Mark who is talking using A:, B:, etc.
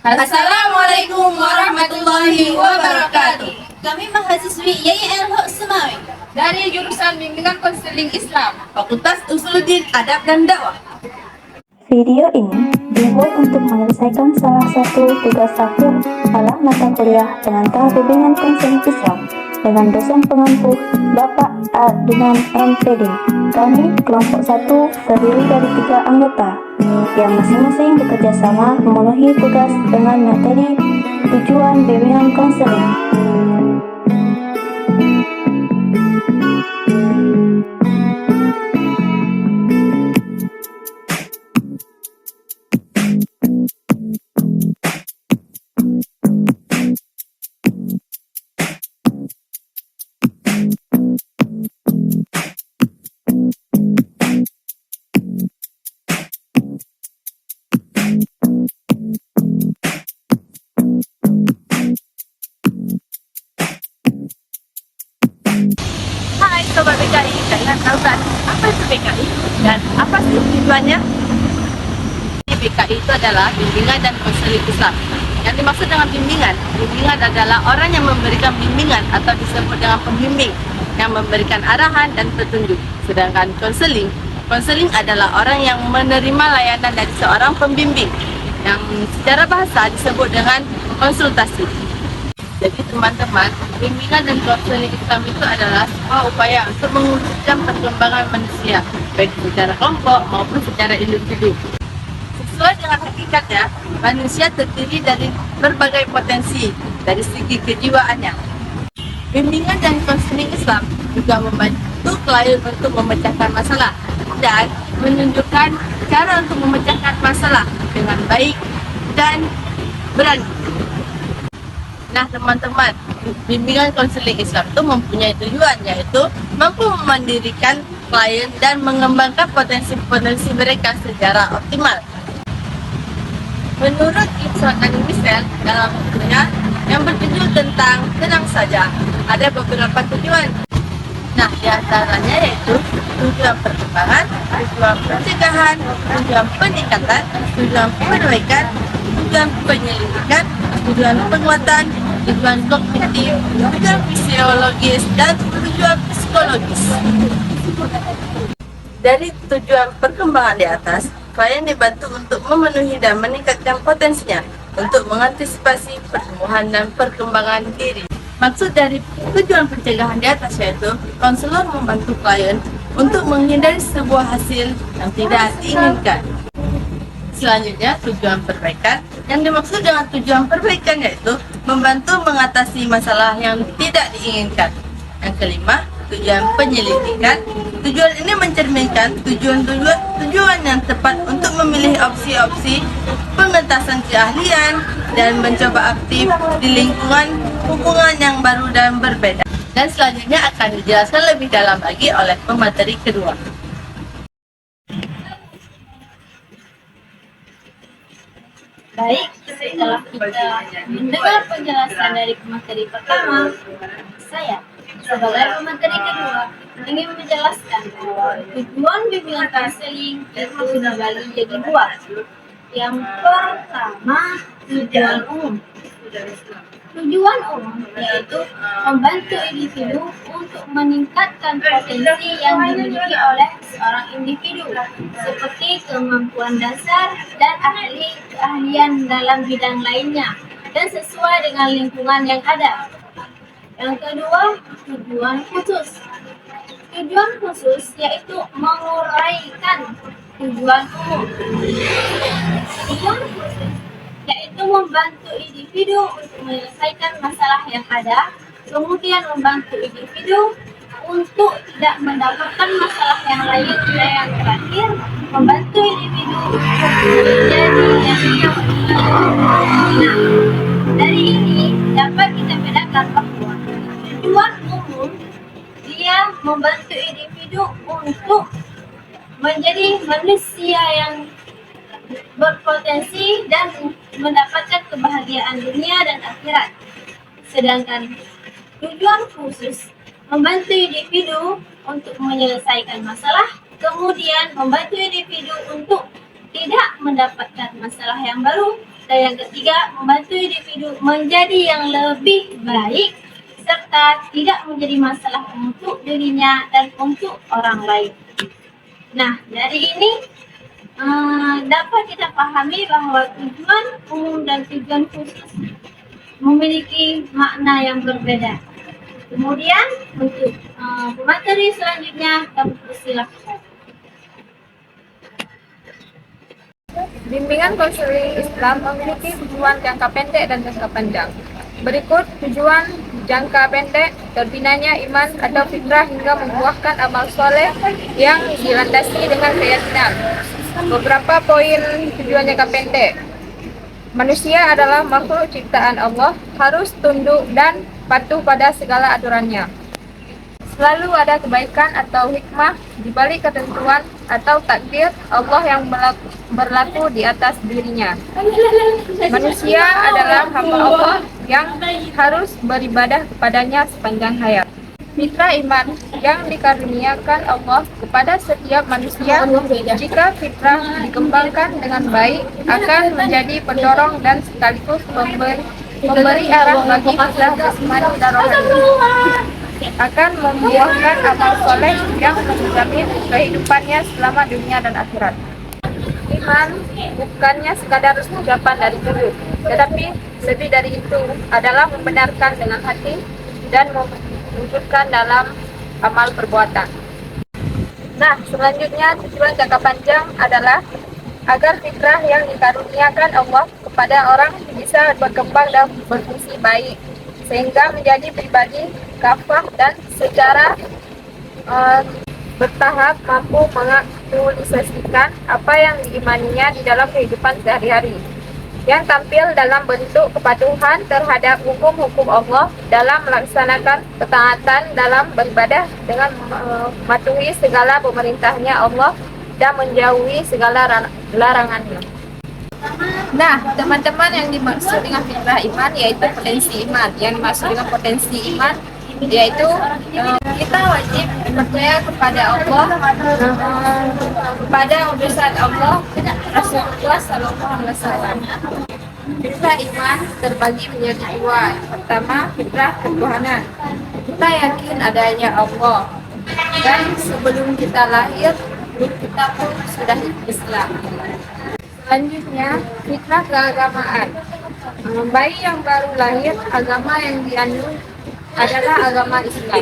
A: Assalamualaikum warahmatullahi wabarakatuh.
B: Kami mahasiswi YIL Semawi
A: Dari jurusan Bimbingan Konseling Islam,
B: Fakultas Usuluddin Adab dan Dakwah.
C: Video ini dibuat untuk menyelesaikan salah satu tugas akhir dalam mata kuliah pengantar bimbingan konseling Islam dengan dosen pengampu Bapak Adnan MPD. Kami kelompok 1 terdiri dari 3 anggota yang masing-masing bekerja sama memenuhi tugas dengan materi tujuan bimbingan konseling.
A: Hai Sobat PKI, kalian tahu kan apa itu PKI dan apa sih tujuannya? PKI itu adalah bimbingan dan konseling Islam. Yang dimaksud dengan bimbingan adalah orang yang memberikan bimbingan atau disebut dengan pembimbing yang memberikan arahan dan petunjuk. Sedangkan konseling adalah orang yang menerima layanan dari seorang pembimbing yang secara bahasa disebut dengan konsultasi. Jadi teman-teman, bimbingan dan konseling Islam itu adalah sebuah upaya untuk mewujudkan perkembangan manusia, baik secara kelompok maupun secara individu. Sesuai dengan hakikatnya, manusia terdiri dari berbagai potensi dari segi kejiwaannya. Bimbingan dan konseling Islam juga membantu klien untuk memecahkan masalah dan menunjukkan cara untuk memecahkan masalah dengan baik dan berani. Nah teman-teman, bimbingan konseling Islam itu mempunyai tujuan, yaitu mampu memandirikan klien dan mengembangkan potensi-potensi mereka secara optimal. Menurut Ibn Michel dalam bukunya yang berjudul tentang tenang saja, ada beberapa tujuan. Nah, diantaranya yaitu tujuan perkembangan, tujuan pencegahan, tujuan peningkatan, tujuan perbaikan, tujuan penyelidikan, tujuan penguatan, tujuan kognitif, tujuan fisiologis, dan tujuan psikologis. Dari tujuan perkembangan di atas, klien dibantu untuk memenuhi dan meningkatkan potensinya untuk mengantisipasi pertumbuhan dan perkembangan diri. Maksud dari tujuan pencegahan di atas yaitu konselor membantu klien untuk menghindari sebuah hasil yang tidak diinginkan. Selanjutnya, tujuan perbaikan. Yang dimaksud dengan tujuan perbaikan yaitu membantu mengatasi masalah yang tidak diinginkan. Yang kelima, tujuan penyelidikan. Tujuan ini mencerminkan tujuan yang tepat untuk memilih opsi-opsi pengentasan keahlian dan mencoba aktif di lingkungan hubungan yang baru dan berbeda. Dan selanjutnya akan dijelaskan lebih dalam lagi oleh pemateri kedua.
B: Baik, setelah kita mendengar penjelasan dari pemateri pertama, saya sebagai pemateri kedua ingin menjelaskan bahwa tujuan bimbingan konseling itu dibagi jadi 2. Yang pertama, tujuan umum. Tujuan umum yaitu membantu individu untuk meningkatkan potensi yang dimiliki oleh seorang individu, seperti kemampuan dasar dan keahlian dalam bidang lainnya, dan sesuai dengan lingkungan yang ada. Yang kedua, tujuan khusus. Tujuan khusus yaitu menguraikan tujuan umum. Tujuan khusus yaitu membantu individu untuk menyelesaikan masalah yang ada, kemudian membantu individu untuk tidak mendapatkan masalah yang lain, dan yang terakhir membantu individu untuk menjadi yang Nah, dari ini dapat kita bedakan bahwa tujuan umum dia membantu individu untuk menjadi manusia yang berpotensi dan mendapatkan kebahagiaan dunia dan akhirat. Sedangkan tujuan khusus membantu individu untuk menyelesaikan masalah, kemudian membantu individu untuk tidak mendapatkan masalah yang baru, Dan yang ketiga, membantu individu menjadi yang lebih baik serta tidak menjadi masalah untuk dirinya dan untuk orang lain. Nah, dari ini dapat kita pahami bahwa tujuan umum dan tujuan khusus memiliki makna yang berbeda. Kemudian untuk materi selanjutnya kami persilahkan.
A: Bimbingan konseling Islam memiliki tujuan jangka pendek dan jangka panjang. Berikut tujuan jangka pendek: terbinanya iman atau fitrah hingga membuahkan amal soleh yang dilandasi dengan keyakinan. Beberapa poin tujuan jangka pendek: manusia adalah makhluk ciptaan Allah, harus tunduk dan patuh pada segala aturannya. Selalu ada kebaikan atau hikmah di balik ketentuan atau takdir Allah yang berlaku di atas dirinya. Manusia adalah hamba Allah yang harus beribadah kepadanya sepanjang hayat. Fitrah iman yang dikaruniakan Allah kepada setiap manusia, jika fitrah dikembangkan dengan baik, akan menjadi pendorong dan sekaligus memberi arah bagi fitrah jasmani dan rohani. Akan membuahkan amal soleh yang menjamin kehidupannya selama dunia dan akhirat. Iman bukannya sekadar ucapan dari mulut, tetapi lebih dari itu adalah membenarkan dengan hati dan mewujudkan dalam amal perbuatan. Nah, selanjutnya tujuan jangka panjang adalah agar fitrah yang dikaruniakan Allah kepada orang bisa berkembang dan berfungsi baik, sehingga menjadi pribadi kafah dan secara bertahap mampu mengaktualisasikan apa yang diimaninya di dalam kehidupan sehari-hari, yang tampil dalam bentuk kepatuhan terhadap hukum-hukum Allah dalam melaksanakan ketaatan dalam beribadah dengan mematuhi segala pemerintahnya Allah dan menjauhi segala larangannya. Nah, teman-teman, yang dimaksud dengan fitrah iman yaitu potensi iman. Yang dimaksud dengan potensi iman yaitu kita wajib percaya kepada Allah, kepada utusan Allah, Rasulullah Sallallahu Alaihi Wasallam. Fitrah iman terbagi menjadi dua. Yang pertama, fitrah ketuhanan. Kita yakin adanya Allah, dan sebelum kita lahir, kita pun sudah Islam. Selanjutnya, fitrah keagamaan. Bayi yang baru lahir, agama yang dianut adalah agama Islam.